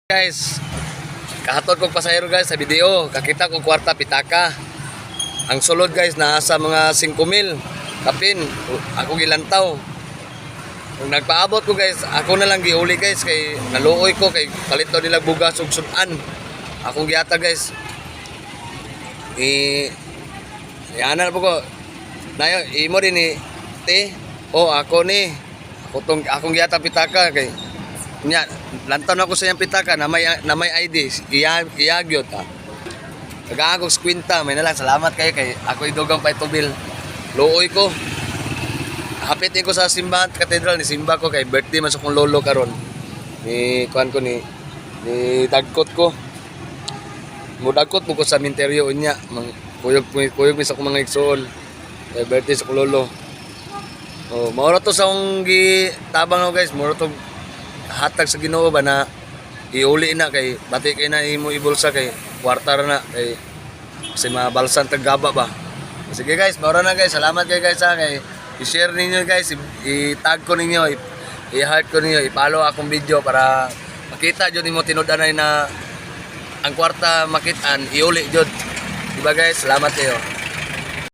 Guys, kahatod kong pasahero guys sa video, kakita ko kwarta pitaka. Ang sulod guys nasa mga 5,000 kapin. Ako gilantaw. Kung nagpaabot ko guys, ako na lang giuli guys kay naluoy ko kay palit daw nila bugas ug sudan. Akong giata guys. Ana po ko. Nayo imo din ni te. Oh, ako ni. Akong giata pitaka kay nya lantaw na ako sa iyang pitaka na may ID iyagyot ta. Taga akong kwenta may nalang salamat kayo kay ako idugang pa ito bill. Luoy ko. Hapitin ko sa simbahan katedral ni simba ko kay birthday man sa kong lolo karon. Ni kuan ko ni dagkot ko. Mudagkot mo ko sa minteryo unya kuyog mi sa kong mga igsoon. Kay birthday sa kong lolo. Oh, mao to sa akong gitabang no guys, mao to hatag sa Ginoo ba na iuli na kay bati kay na imo ibulsa kay kwarta na kay kasi mabalsan taggaba ba. Sige guys, mao na guys. Salamat kay guys kay i-share ninyo guys, i-tag ko ninyo, i-heart ko ninyo, i-follow akong video para makita jud nimo tinud-anay na ang kwarta makitaan iuli jud. Diba guys? Salamat kayo.